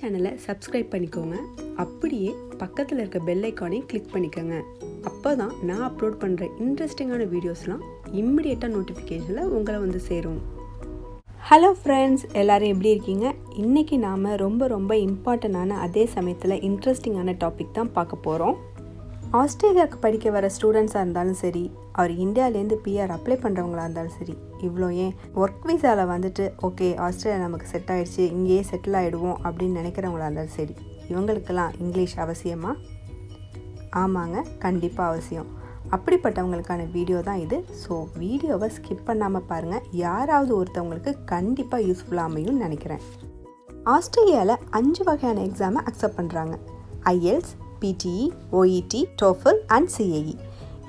சேனலை சப்ஸ்கிரைப் பண்ணிக்கோங்க. அப்படியே பக்கத்தில் இருக்க பெல் ஐக்கானையும் கிளிக் பண்ணிக்கோங்க. அப்போ தான் நான் அப்லோட் பண்ணுற இன்ட்ரெஸ்டிங்கான வீடியோஸ்லாம் இம்மிடியேட்டாக நோட்டிஃபிகேஷனில் உங்களை வந்து சேரும். ஹலோ ஃப்ரெண்ட்ஸ், எல்லோரும் எப்படி இருக்கீங்க? இன்றைக்கி நாம் ரொம்ப இம்பார்ட்டண்டான அதே சமயத்தில் இன்ட்ரெஸ்டிங்கான டாபிக் தான் பார்க்க போகிறோம். ஆஸ்திரேலியாவுக்கு படிக்க வர ஸ்டூடெண்ட்ஸாக இருந்தாலும் சரி, அவர் இந்தியாவிலேருந்து பிஆர் அப்ளை பண்ணுறவங்களா இருந்தாலும் சரி, இவ்வளோ ஏன் ஒர்க் வீசாவில் வந்துட்டு ஓகே ஆஸ்திரேலியா நமக்கு செட் ஆகிடுச்சு, இங்கேயே செட்டில் ஆகிடுவோம் அப்படின்னு நினைக்கிறவங்களா இருந்தாலும் சரி, இவங்களுக்கெல்லாம் இங்கிலீஷ் அவசியமா? ஆமாங்க, கண்டிப்பாக அவசியம். அப்படிப்பட்டவங்களுக்கான வீடியோ தான் இது. ஸோ வீடியோவை ஸ்கிப் பண்ணாமல் பாருங்கள். யாராவது ஒருத்தவங்களுக்கு கண்டிப்பாக யூஸ்ஃபுல்லாக அமையும்னு நினைக்கிறேன். ஆஸ்திரேலியாவில் 5 வகையான எக்ஸாமை அக்செப்ட் பண்ணுறாங்க. IELTS, PTE, OET, TOEFL and CAE.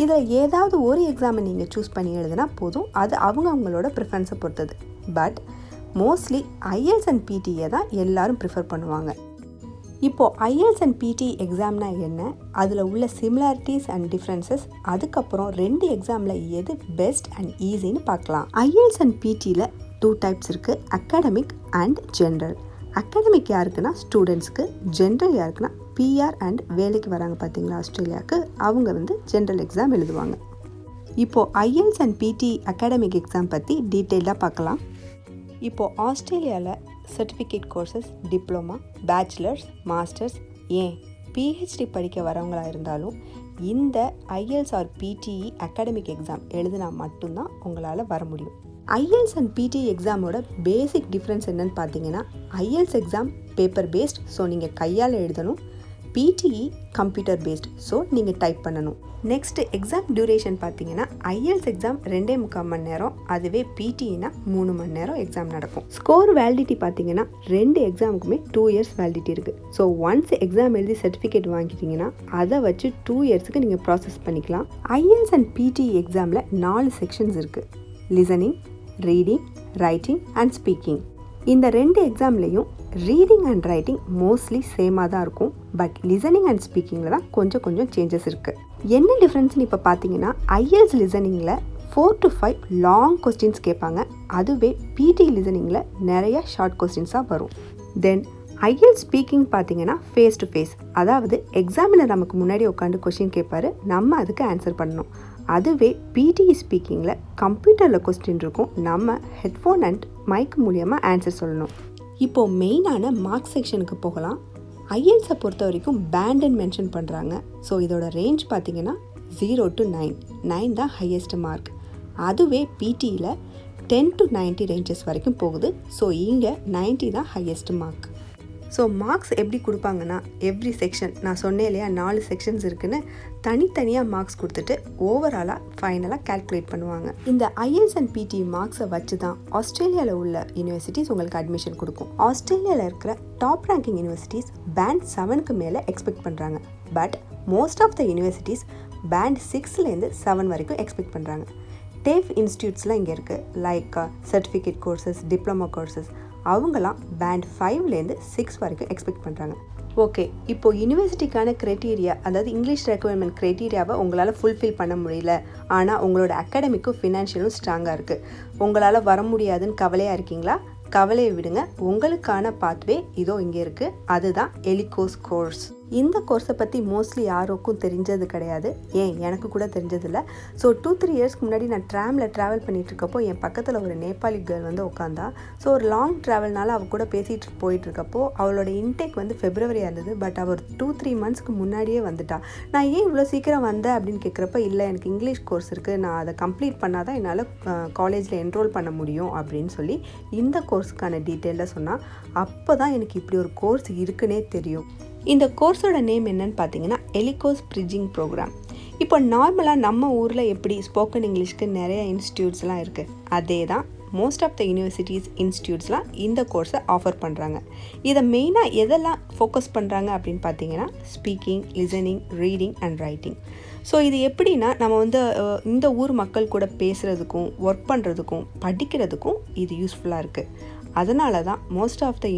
இதில் ஏதாவது ஒரு எக்ஸாமை நீங்கள் சூஸ் பண்ணி எழுதுனா போதும். அது அவங்களோட ப்ரிஃபரன்ஸை பொறுத்தது. But mostly IELTS and PTE தான் எல்லாரும் ப்ரிஃபர் பண்ணுவாங்க. இப்போது IELTS அண்ட் PTE எக்ஸாம்னா என்ன, அதில் உள்ள சிமிலாரிட்டிஸ் அண்ட் டிஃப்ரென்சஸ், அதுக்கப்புறம் 2 எக்ஸாமில் எது பெஸ்ட் அண்ட் ஈஸின்னு பார்க்கலாம். IELTS அண்ட் PTEயில் 2 டைப்ஸ் இருக்குது, அகாடமிக் அண்ட் ஜென்ரல். அகாடமிக் யாருக்குன்னா ஸ்டூடெண்ட்ஸ்க்கு, ஜென்ரல் யாருக்குன்னா பிஆர் அண்ட் வேலைக்கு வராங்க பார்த்தீங்களா ஆஸ்திரேலியாவுக்கு, அவங்க வந்து ஜென்ரல் எக்ஸாம் எழுதுவாங்க. இப்போது IELTS and PTE academic exam பற்றி டீட்டெயிலாக பார்க்கலாம். இப்போது ஆஸ்திரேலியாவில் certificate courses, diploma, bachelors, masters, ஏன் PhD படிக்க வரவங்களாக இருந்தாலும் இந்த IELTS or PTE academic exam எழுதினா மட்டும்தான் உங்களால் வர முடியும். IELTS அண்ட் PTE எக்ஸாமோட பேசிக் டிஃப்ரென்ஸ் என்னன்னு பார்த்தீங்கன்னா, IELTS exam paper based, so நீங்கள் கையால் எழுதணும். PTE கம்ப்யூட்டர் பேஸ்ட், ஸோ நீங்கள் டைப் பண்ணணும். நெக்ஸ்ட்டு எக்ஸாம் டியூரேஷன் பார்த்தீங்கன்னா, IELTS எக்ஸாம் 2.25 மணி நேரம், அதுவே PTEனா 3 மணி நேரம் எக்ஸாம் நடக்கும். ஸ்கோர் வேலிடிட்டி பார்த்தீங்கன்னா 2 எக்ஸாமுக்குமே 2 இயர்ஸ் வேலிடிட்டி இருக்குது. ஸோ ஒன்ஸ் எக்ஸாம் எழுதி சர்டிஃபிகேட் வாங்கிட்டீங்கன்னா அதை வச்சு 2 இயர்ஸுக்கு நீங்கள் ப்ராசஸ் பண்ணிக்கலாம். IELTS அண்ட் PTE எக்ஸாமில் 4 செக்ஷன்ஸ் இருக்குது. Listening, reading, writing and speaking. இந்த 2 எக்ஸாம்லேயும் ரீடிங் அண்ட் ரைட்டிங் மோஸ்ட்லி சேமாக தான் இருக்கும். பட் லிசனிங் அண்ட் ஸ்பீக்கிங்கில் தான் கொஞ்சம் சேஞ்சஸ் இருக்குது. என்ன டிஃப்ரென்ஸ்னு இப்போ பார்த்தீங்கன்னா, IELTS லிசனிங்கில் 4 to 5 லாங் கொஸ்டின்ஸ் கேட்பாங்க. அதுவே PTE லிசனிங்கில் நிறைய ஷார்ட் கொஸ்டின்ஸாக வரும். தென் IELTS ஸ்பீக்கிங் பார்த்தீங்கன்னா ஃபேஸ் டு ஃபேஸ், அதாவது எக்ஸாமினர் நமக்கு முன்னாடி உட்காந்து கொஸ்டின் கேட்பாரு, நம்ம அதுக்கு ஆன்சர் பண்ணணும். அதுவே PTE ஸ்பீக்கிங்கில் கம்ப்யூட்டரில் கொஸ்டின் இருக்கும், நம்ம ஹெட்ஃபோன் அண்ட் மைக் மூலியமாக ஆன்சர் சொல்லணும். இப்போது மெயினான மார்க் செக்ஷனுக்கு போகலாம். IELTSஐ பொறுத்த வரைக்கும் பேண்டுன்னு மென்ஷன் பண்ணுறாங்க. ஸோ இதோட ரேஞ்ச் பார்த்தீங்கன்னா 0 to 9. 9 தான் ஹையஸ்ட் மார்க். அதுவே PTEயில் 10 to 90 ரேஞ்சஸ் வரைக்கும் போகுது. ஸோ இங்கே 90 தான் ஹையஸ்ட் மார்க். ஸோ மார்க்ஸ் எப்படி கொடுப்பாங்கன்னா, எவ்ரி செக்ஷன், நான் சொன்னேன் இல்லையா 4 செக்ஷன்ஸ் இருக்குன்னு, தனித்தனியாக மார்க்ஸ் கொடுத்துட்டு ஓவராலாக ஃபைனலாக கால்குலேட் பண்ணுவாங்க. இந்த IELTS அண்ட் PTE மார்க்ஸை வச்சு தான் ஆஸ்திரேலியாவில் உள்ள யூனிவர்சிட்டிஸ் உங்களுக்கு அட்மிஷன் கொடுக்கும். ஆஸ்திரேலியாவில் இருக்கிற டாப் ரேங்கிங் யூனிவர்சிட்டிஸ் பேண்ட் 7க்கு மேலே எக்ஸ்பெக்ட் பண்ணுறாங்க. But most of the universities band 6லேருந்து 7 வரைக்கும் எக்ஸ்பெக்ட் பண்ணுறாங்க. TAFE இன்ஸ்டியூட்ஸ்லாம் இங்கே இருக்குது, like certificate courses, diploma courses, அவங்களாம் பேண்ட் 5லேருந்து 6 வரைக்கும் எக்ஸ்பெக்ட் பண்ணுறாங்க. ஓகே, இப்போது யூனிவர்சிட்டிக்கான க்ரைட்டீரியா, அதாவது இங்கிலீஷ் ரெக்குவயர்மெண்ட் க்ரைட்டீரியாவை உங்களால் ஃபுல்ஃபில் பண்ண முடியல, ஆனால் உங்களோட அகாடமிக்கும் ஃபினான்ஷியலும் ஸ்ட்ராங்காக இருக்குது, உங்களால் வர முடியாதுன்னு கவலையாக இருக்கீங்களா? கவலையை விடுங்க, உங்களுக்கான பாத்வே இதோ இங்கே இருக்குது. அதுதான் எலிகோஸ் கோர்ஸ். இந்த கோர்ஸை பற்றி மோஸ்ட்லி யாருக்கும் தெரிஞ்சது கிடையாது, ஏன் எனக்கு கூட தெரிஞ்சதில்லை. ஸோ 2-3 இயர்ஸ்க்கு முன்னாடி நான் ட்ராவல் பண்ணிகிட்டு இருக்கப்போ என் பக்கத்தில் ஒரு நேபாளி கேர்ள் வந்து உட்காந்தா. ஸோ ஒரு லாங் ட்ராவல்னால அவள் கூட பேசிகிட்டு போயிட்டுருக்கப்போ அவளோட இன்டேக் வந்து ஃபெப்ரவரியாக இருந்தது. பட் அவர் 2-3 மந்த்ஸ்க்கு முன்னாடியே வந்துட்டா. நான் ஏன் இவ்வளோ சீக்கிரம் வந்தேன் அப்படின்னு கேட்குறப்ப, இல்லை எனக்கு இங்கிலீஷ் கோர்ஸ் இருக்குது, நான் அதை கம்ப்ளீட் பண்ணால் தான் என்னால் காலேஜில் என்ரோல் பண்ண முடியும் அப்படின்னு சொல்லி இந்த கோர்ஸுக்கான டீட்டெயிலில் சொன்னால், அப்போ தான் எனக்கு இப்படி ஒரு கோர்ஸ் இருக்குன்னே தெரியும். இந்த கோர்ஸோட நேம் என்னன்னு பார்த்தீங்கன்னா எலிகோஸ் பிரிட்ஜிங் ப்ரோக்ராம். இப்போ நார்மலாக நம்ம ஊரில் எப்படி ஸ்போக்கன் இங்கிலீஷ்க்கு நிறைய இன்ஸ்டியூட்ஸ்லாம் இருக்குது, அதே தான் மோஸ்ட் ஆஃப் த யூனிவர்சிட்டிஸ் இன்ஸ்டியூட்ஸ்லாம் இந்த கோர்ஸை ஆஃபர் பண்ணுறாங்க. இதை மெயினாக எதெல்லாம் ஃபோக்கஸ் பண்ணுறாங்க அப்படின்னு பார்த்தீங்கன்னா, speaking, listening, reading and writing. So இது எப்படின்னா, நம்ம வந்து இந்த ஊர் மக்கள் கூட பேசுகிறதுக்கும், ஒர்க் பண்ணுறதுக்கும், படிக்கிறதுக்கும் இது யூஸ்ஃபுல்லாக இருக்குது. அதனால தான் மோஸ்ட் ஆஃப் த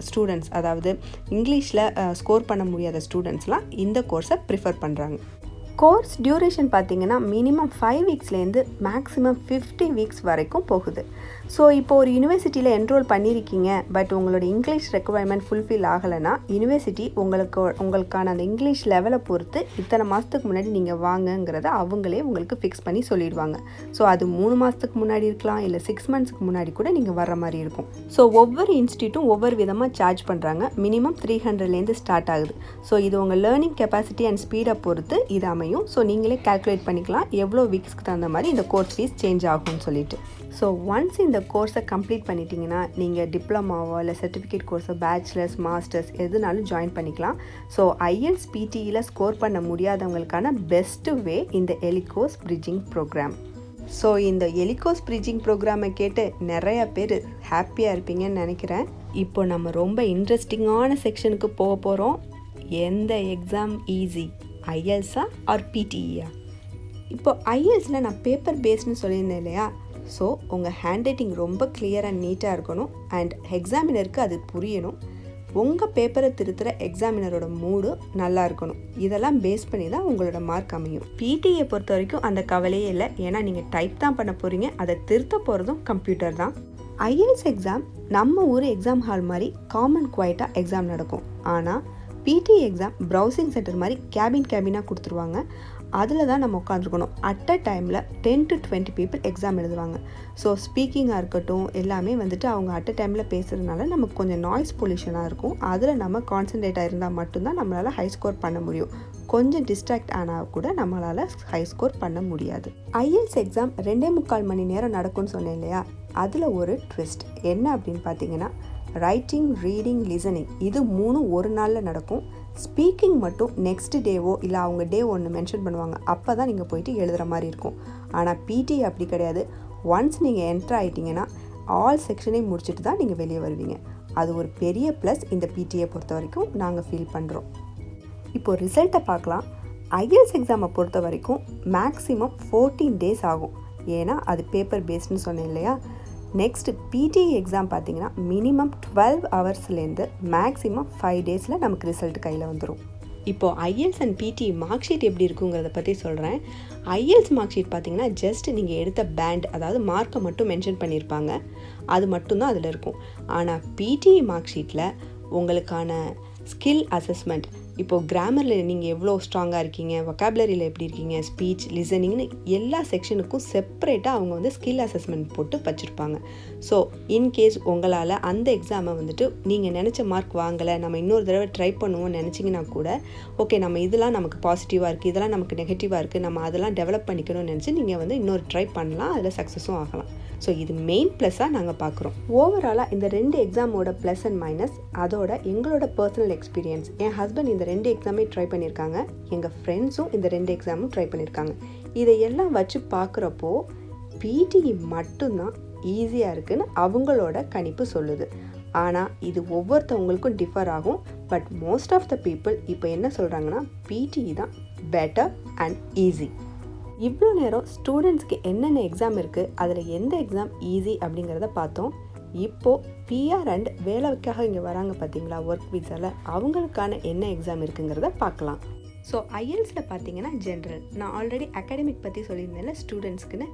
ஸ்டூடெண்ட்ஸ், அதாவது இங்கிலீஷில் ஸ்கோர் பண்ண முடியாத ஸ்டூடெண்ட்ஸ்லாம் இந்த கோர்ஸை ப்ரிஃபர் பண்ணுறாங்க. கோர்ஸ் டியூரேஷன் பார்த்தீங்கன்னா மினிமம் 5 வீக்ஸ்லேருந்து மேக்ஸிமம் 50 வீக்ஸ் வரைக்கும் போகுது. ஸோ இப்போ ஒரு யூனிவர்சிட்டியில் என்ரோல் பண்ணியிருக்கீங்க, பட் உங்களோட இங்கிலீஷ் ரெக்குவயர்மெண்ட் ஃபுல்ஃபில் ஆகலைன்னா யூனிவர்சிட்டி உங்களுக்கான அந்த இங்கிலீஷ் லெவலை பொறுத்து இத்தனை மாதத்துக்கு முன்னாடி நீங்கள் வாங்கங்கிறத அவங்களே உங்களுக்கு ஃபிக்ஸ் பண்ணி சொல்லிடுவாங்க. ஸோ அது 3 மாதத்துக்கு முன்னாடி இருக்கலாம், இல்லை 6 மந்த்ஸ்க்கு முன்னாடி கூட நீங்கள் வர்ற மாதிரி இருக்கும். ஸோ ஒவ்வொரு இன்ஸ்டியூட்டும் ஒவ்வொரு விதமாக சார்ஜ் பண்ணுறாங்க. மினிமம் 300லேருந்து ஸ்டார்ட் ஆகுது. ஸோ இது உங்கள் லேர்னிங் கெப்பாசிட்டி அண்ட் ஸ்பீடை பொறுத்து இது அமையும். ஸோ நீங்களே கால்குலேட் பண்ணிக்கலாம் எவ்வளோ வீக்ஸ்க்கு தகுந்த மாதிரி இந்த கோர்ஸ் ஃபீஸ் சேஞ்ச் ஆகும்னு சொல்லிட்டு. ஸோ ஒன்ஸ் இந்த கோர்ஸை கம்ப்ளீட் பண்ணிட்டீங்கன்னா நீங்கள் டிப்ளமாவோ இல்லை சர்டிஃபிகேட் கோர்ஸோ பேச்சுலர்ஸ் மாஸ்டர்ஸ் எதுனாலும் ஜாயின் பண்ணிக்கலாம். ஸோ ஐஎல்ஸ் பிடிஇயில் ஸ்கோர் பண்ண முடியாதவங்களுக்கான பெஸ்ட்டு வே இந்த எலிகோஸ் பிரிட்ஜிங் ப்ரோக்ராம். ஸோ இந்த எலிகோஸ் பிரிட்ஜிங் ப்ரோக்ராமை கேட்டு நிறைய பேர் ஹாப்பியாக இருப்பீங்கன்னு நினைக்கிறேன். இப்போ நம்ம ரொம்ப இன்ட்ரெஸ்டிங்கான செக்ஷனுக்கு போக போகிறோம். எந்த எக்ஸாம் ஈஸி, ஐஎல்ஸா ஆர் பிடிஇயா? இப்போ ஐஎல்ஸில் நான் பேப்பர் பேஸ்ட்னு சொல்லியிருந்தேன் இல்லையா? ஸோ உங்கள் ஹேண்ட் ரைட்டிங் ரொம்ப கிளியர் அண்ட் நீட்டாக இருக்கணும் அண்ட் எக்ஸாமினருக்கு அது புரியணும். உங்கள் பேப்பரை திருத்துகிற எக்ஸாமினரோட மூடு நல்லா இருக்கணும். இதெல்லாம் பேஸ் பண்ணி தான் உங்களோட மார்க் அமையும். பிடிஏ பொறுத்த வரைக்கும் அந்த கவலையே இல்லை, ஏன்னா நீங்கள் டைப் தான் பண்ண போகிறீங்க, அதை திருத்த போகிறதும் கம்ப்யூட்டர் தான். ஐஎல்ஸ் எக்ஸாம் நம்ம ஊர் எக்ஸாம் ஹால் மாதிரி காமன் குவைட்டாக எக்ஸாம் நடக்கும். ஆனால் பிடி எக்ஸாம் ப்ரௌசிங் சென்டர் மாதிரி கேபினாக கொடுத்துருவாங்க. அதில் தான் நம்ம உட்காந்துருக்கணும். அட் அ டைமில் 10 to 20 people எக்ஸாம் எழுதுவாங்க. ஸோ ஸ்பீக்கிங்காக இருக்கட்டும் எல்லாமே வந்துட்டு அவங்க அட் அ டைமில் பேசுகிறதுனால நமக்கு கொஞ்சம் நாய்ஸ் பொல்யூஷனாக இருக்கும். அதில் நம்ம கான்சன்ட்ரேட்டாக இருந்தால் மட்டும்தான் நம்மளால் ஹை ஸ்கோர் பண்ண முடியும். கொஞ்சம் டிஸ்ட்ராக்ட் ஆனால் கூட நம்மளால் ஹை ஸ்கோர் பண்ண முடியாது. ஐஎல்ஸ் எக்ஸாம் 2.25 மணி நேரம் நடக்கும்னு சொன்னேன் இல்லையா? அதில் ஒரு ட்விஸ்ட் என்ன அப்படின்னு பார்த்தீங்கன்னா, ரைட்டிங், ரீடிங், லிசனிங் இது 3 ஒரு நாளில் நடக்கும். ஸ்பீக்கிங் மட்டும் நெக்ஸ்ட் டேவோ இல்லை அவங்க டே ஒன்று மென்ஷன் பண்ணுவாங்க, அப்போ தான் நீங்கள் போயிட்டு எழுதுகிற மாதிரி இருக்கும். ஆனால் பிடி அப்படி கிடையாது. ஒன்ஸ் நீங்கள் என்ட்ரு ஆகிட்டிங்கன்னா ஆல் செக்ஷனையும் முடிச்சுட்டு தான் நீங்கள் வெளியே வருவீங்க. அது ஒரு பெரிய ப்ளஸ் இந்த பிடியை பொறுத்த வரைக்கும் நாங்கள் ஃபீல் பண்ணுறோம். இப்போது ரிசல்ட்டை பார்க்கலாம். ஐஎல்ஸ் எக்ஸாமை பொறுத்த வரைக்கும் மேக்ஸிமம் 14 days ஆகும். ஏன்னா அது பேப்பர் பேஸ்டுன்னு சொன்னேன் இல்லையா? நெக்ஸ்ட் பிடிஇ எக்ஸாம் பார்த்தீங்கன்னா மினிமம் 12 ஹவர்ஸ்லேருந்து மேக்ஸிமம் 5 days நமக்கு ரிசல்ட் கையில் வந்துடும். இப்போது ஐஎல்ஸ் அண்ட் பிடி மார்க் ஷீட் எப்படி இருக்குங்கிறத பற்றி சொல்கிறேன். ஐஎல்ஸ் மார்க் ஷீட் பார்த்தீங்கன்னா ஜஸ்ட் நீங்கள் எடுத்த பேண்ட், அதாவது மார்க்கை மட்டும் மென்ஷன் பண்ணியிருப்பாங்க, அது மட்டும்தான் அதில் இருக்கும். ஆனால் பிடிஇ மார்க் ஷீட்டில் உங்களுக்கான ஸ்கில் அசஸ்மெண்ட், இப்போது கிராமரில் நீங்கள் எவ்வளோ ஸ்ட்ராங்காக இருக்கீங்க, வொக்காபுலரியில் எப்படி இருக்கீங்க, ஸ்பீச், லிசனிங்னு எல்லா செக்ஷனுக்கும் செப்பரேட்டாக அவங்க வந்து ஸ்கில் அசஸ்மெண்ட் போட்டு வச்சுருப்பாங்க. ஸோ இன்கேஸ் உங்களால் அந்த எக்ஸாமை வந்துட்டு நீங்கள் நினச்ச மார்க் வாங்கலை, நம்ம இன்னொரு தடவை ட்ரை பண்ணுவோம்னு நினச்சிங்கன்னா கூட ஓகே, நம்ம இதெல்லாம் நமக்கு பாசிட்டிவாக இருக்குது, இதெல்லாம் நமக்கு நெகட்டிவாக இருக்குது, நம்ம அதெல்லாம் டெவலப் பண்ணிக்கணும்னு நினச்சி நீங்கள் வந்து இன்னொரு ட்ரை பண்ணலாம், அதில் சக்ஸஸும் ஆகலாம். ஸோ இது மெயின் ப்ளஸ்ஸாக நாங்கள் பார்க்குறோம். ஓவராலாக இந்த 2 எக்ஸாமோட ப்ளஸ் அண்ட் மைனஸ், அதோட எங்களோட பர்சனல் எக்ஸ்பீரியன்ஸ். என் ஹஸ்பண்ட் இந்த 2 எக்ஸாமே ட்ரை பண்ணியிருக்காங்க, எங்கள் ஃப்ரெண்ட்ஸும் இந்த 2 எக்ஸாமும் ட்ரை பண்ணியிருக்காங்க. இதையெல்லாம் வச்சு பார்க்குறப்போ பிடிஇ மட்டும்தான் ஈஸியாக இருக்குதுன்னு அவங்களோட கணிப்பு சொல்லுது. ஆனால் இது ஒவ்வொருத்தவங்களுக்கும் டிஃபர் ஆகும். But most of the people இப்போ என்ன சொல்கிறாங்கன்னா பிடிஇ தான் பெட்டர் அண்ட் ஈஸி. இவ்வளோ நேரம் ஸ்டூடெண்ட்ஸ்க்கு என்னென்ன எக்ஸாம் இருக்குது, அதில் எந்த எக்ஸாம் ஈஸி அப்படிங்கிறத பார்த்தோம். இப்போது பிஆர் அண்ட் வேலைக்காக இங்கே வராங்க பார்த்தீங்களா, ஒர்க் விசாவில், அவங்களுக்கான என்ன எக்ஸாம் இருக்குங்கிறத பார்க்கலாம். ஸோ ஐஎல்ஸில் பார்த்தீங்கன்னா ஜென்ரல், நான் ஆல்ரெடி அகாடமிக் பற்றி சொல்லியிருந்தேன்ல ஸ்டூடெண்ட்ஸ்க்குன்னு,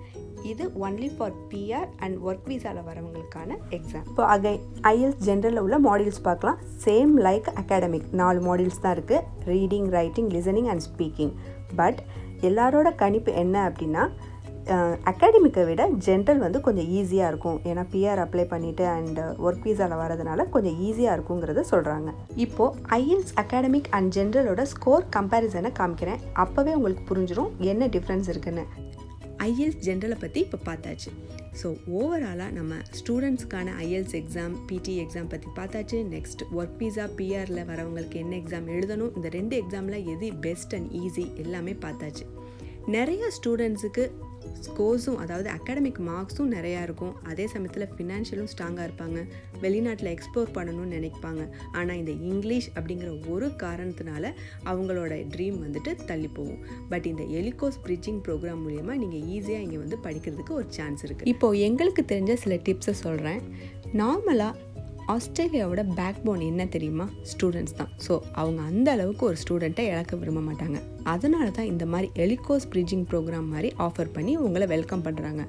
இது only for PR and work விசாவில் வரவங்களுக்கான எக்ஸாம். இப்போ ஐஎல்ஸ் ஜென்ரலில் உள்ள மாடியூல்ஸ் பார்க்கலாம். சேம் லைக் அகாடமிக் 4 மாடியூல்ஸ் தான் இருக்குது, reading, writing, listening and speaking. But எல்லாரோட கணிப்பு என்ன அப்படின்னா, அகாடமிக்கை விட ஜென்ரல் வந்து கொஞ்சம் ஈஸியாக இருக்கும். ஏன்னா பிஆர் அப்ளை பண்ணிவிட்டு அண்ட் ஒர்க் வீசாவில் வரதுனால கொஞ்சம் ஈஸியாக இருக்குங்கிறத சொல்கிறாங்க. இப்போது ஐஎல்ஸ் அகாடமிக் அண்ட் ஜென்ரலோட ஸ்கோர் கம்பேரிசனை காமிக்கிறேன், அப்போவே உங்களுக்கு புரிஞ்சிடும் என்ன டிஃப்ரென்ஸ் இருக்குன்னு. ஐஎல்ஸ் ஜென்ரலை பற்றி இப்போ பார்த்தாச்சு. ஸோ ஓவராலாக நம்ம ஸ்டூடெண்ட்ஸ்க்கான ஐஎல்ஸ் எக்ஸாம், பிடி எக்ஸாம் பற்றி பார்த்தாச்சு. நெக்ஸ்ட் ஒர்க் விசா, பிஆரில் வரவங்களுக்கு என்ன எக்ஸாம் எழுதணும், இந்த 2 எக்ஸாமில் எது பெஸ்ட் அண்ட் ஈஸி எல்லாமே பார்த்தாச்சு. நிறைய ஸ்டூடெண்ட்ஸுக்கு ஸ்கோர்ஸும், அதாவது அகாடமிக் மார்க்ஸும் நிறையா இருக்கும். அதே சமயத்தில் ஃபினான்ஷியலும் ஸ்ட்ராங்காக இருப்பாங்க, வெளிநாட்டில் எக்ஸ்ப்ளோர் பண்ணணும்னு நினைப்பாங்க. ஆனால் இந்த இங்கிலீஷ் அப்படிங்கிற ஒரு காரணத்தினால அவங்களோட ட்ரீம் வந்துட்டு தள்ளி போகும். பட் இந்த எலிகோஸ் பிரிட்ஜிங் ப்ரோக்ராம் மூலமா நீங்கள் ஈஸியாக இங்கே வந்து படிக்கிறதுக்கு ஒரு சான்ஸ் இருக்குது. இப்போது எங்களுக்கு தெரிஞ்ச சில டிப்ஸை சொல்கிறேன். நார்மலாக ஆஸ்திரேலியாவோட பேக் போன் என்ன தெரியுமா? ஸ்டூடெண்ட்ஸ் தான். ஸோ அவங்க அந்த அளவுக்கு ஒரு ஸ்டூடெண்ட்டை இழக்க விரும்ப மாட்டாங்க. அதனால தான் இந்த மாதிரி எலிகோஸ் பிரிட்ஜிங் ப்ரோக்ராம் மாதிரி ஆஃபர் பண்ணி உங்களை வெல்கம் பண்ணுறாங்க.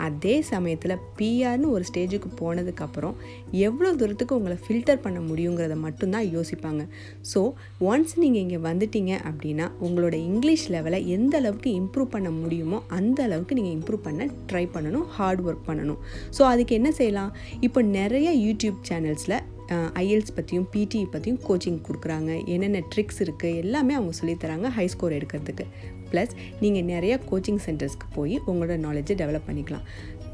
அதே சமயத்தில் பிஆர்னு ஒரு ஸ்டேஜுக்கு போனதுக்கப்புறம் எவ்வளோ தூரத்துக்கு உங்களை ஃபில்டர் பண்ண முடியுங்கிறத மட்டும்தான் யோசிப்பாங்க. ஸோ ஒன்ஸ் நீங்கள் இங்கே வந்துட்டீங்க அப்படின்னா உங்களோட இங்கிலீஷ் லெவலை எந்த அளவுக்கு இம்ப்ரூவ் பண்ண முடியுமோ அந்த அளவுக்கு நீங்கள் இம்ப்ரூவ் பண்ண ட்ரை பண்ணணும், ஹார்ட் ஒர்க் பண்ணணும். ஸோ அதுக்கு என்ன செய்யலாம்? இப்போ நிறைய யூடியூப் சேனல்ஸில் ஐஎல்ஸ் பற்றியும் பிடிஇ பற்றியும் கோச்சிங் கொடுக்குறாங்க. என்னென்ன ட்ரிக்ஸ் இருக்குது எல்லாமே அவங்க சொல்லித்தராங்க ஹை ஸ்கோர் எடுக்கிறதுக்கு. ப்ளஸ் நீங்கள் நிறையா கோச்சிங் சென்டர்ஸ்க்கு போய் உங்களோட நாலேஜை டெவலப் பண்ணிக்கலாம்.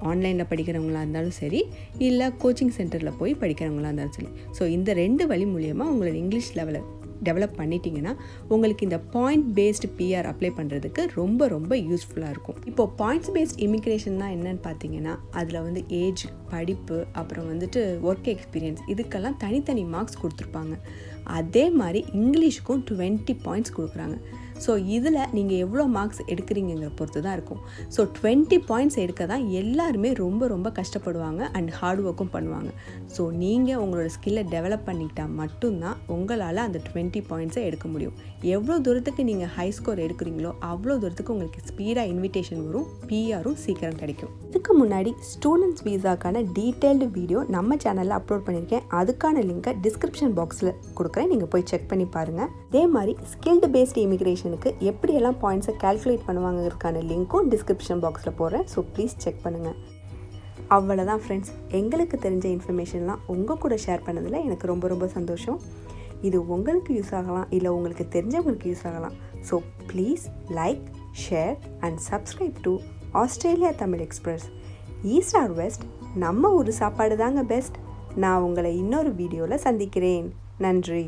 ஆன்லைனில் படிக்கிறவங்களா இருந்தாலும் சரி, இல்லை கோச்சிங் சென்டரில் போய் படிக்கிறவங்களா இருந்தாலும் சரி. ஸோ இந்த 2 வழி மூலியமாக உங்களோட இங்கிலீஷ் லெவலை டெவலப் பண்ணிட்டீங்கன்னா உங்களுக்கு இந்த பாயிண்ட் பேஸ்டு பிஆர் அப்ளை பண்ணுறதுக்கு ரொம்ப ரொம்ப யூஸ்ஃபுல்லாக இருக்கும். இப்போது பாயிண்ட்ஸ் பேஸ்ட் இமிக்ரேஷன் தான் என்னன்னு பார்த்தீங்கன்னா, அதில் வந்து ஏஜ், படிப்பு, அப்புறம் வந்துட்டு ஒர்க் எக்ஸ்பீரியன்ஸ் இதுக்கெல்லாம் தனித்தனி மார்க்ஸ் கொடுத்துருப்பாங்க. அதே மாதிரி இங்கிலீஷுக்கும் 20 பாயிண்ட்ஸ் கொடுக்குறாங்க. ஸோ இதில் நீங்கள் எவ்வளோ மார்க்ஸ் எடுக்கிறீங்கிற பொறுத்து தான் இருக்கும். ஸோ 20 பாயிண்ட்ஸ் எடுக்க தான் எல்லாருமே ரொம்ப ரொம்ப கஷ்டப்படுவாங்க அண்ட் ஹார்ட் ஒர்க்கும் பண்ணுவாங்க. ஸோ நீங்கள் உங்களோட ஸ்கில்லை டெவலப் பண்ணிக்கிட்டால் மட்டும்தான் உங்களால் அந்த 20 பாயிண்ட்ஸை எடுக்க முடியும். எவ்வளோ தூரத்துக்கு நீங்கள் ஹை ஸ்கோர் எடுக்கிறீங்களோ அவ்வளோ தூரத்துக்கு உங்களுக்கு ஸ்பீடாக இன்விடேஷன் வரும், பிஆரும் சீக்கிரம் கிடைக்கும். இதுக்கு முன்னாடி ஸ்டூடெண்ட்ஸ் வீசாக்கான டீட்டெயில்டு வீடியோ நம்ம சேனலில் அப்லோட் பண்ணியிருக்கேன். அதுக்கான லிங்கை டிஸ்கிரிப்ஷன் பாக்ஸில் கொடுக்குறேன், நீங்கள் போய் செக் பண்ணி பாருங்கள். அதே மாதிரி ஸ்கில்டு பேஸ்டு இமிக்ரேஷன் எப்படியெல்லாம் பாயிண்ட்ஸை கால்குலேட் பண்ணுவாங்கிறதுக்கான லிங்க்கும் டிஸ்கிரிப்ஷன் பாக்ஸில் போடுறேன். ஸோ ப்ளீஸ் செக் பண்ணுங்கள். அவ்வளோதான் ஃப்ரெண்ட்ஸ், எங்களுக்கு தெரிஞ்ச இன்ஃபர்மேஷன்லாம் உங்கள் கூட ஷேர் பண்ணதில் எனக்கு ரொம்ப ரொம்ப சந்தோஷம். இது உங்களுக்கு யூஸ் ஆகலாம், இல்லை உங்களுக்கு தெரிஞ்சவங்களுக்கு யூஸ் ஆகலாம். So please like, share and subscribe to Australia Tamil express. East or west, நம்ம ஊர் சாப்பாடு தாங்க பெஸ்ட். நான் உங்களை இன்னொரு வீடியோவில் சந்திக்கிறேன். நன்றி.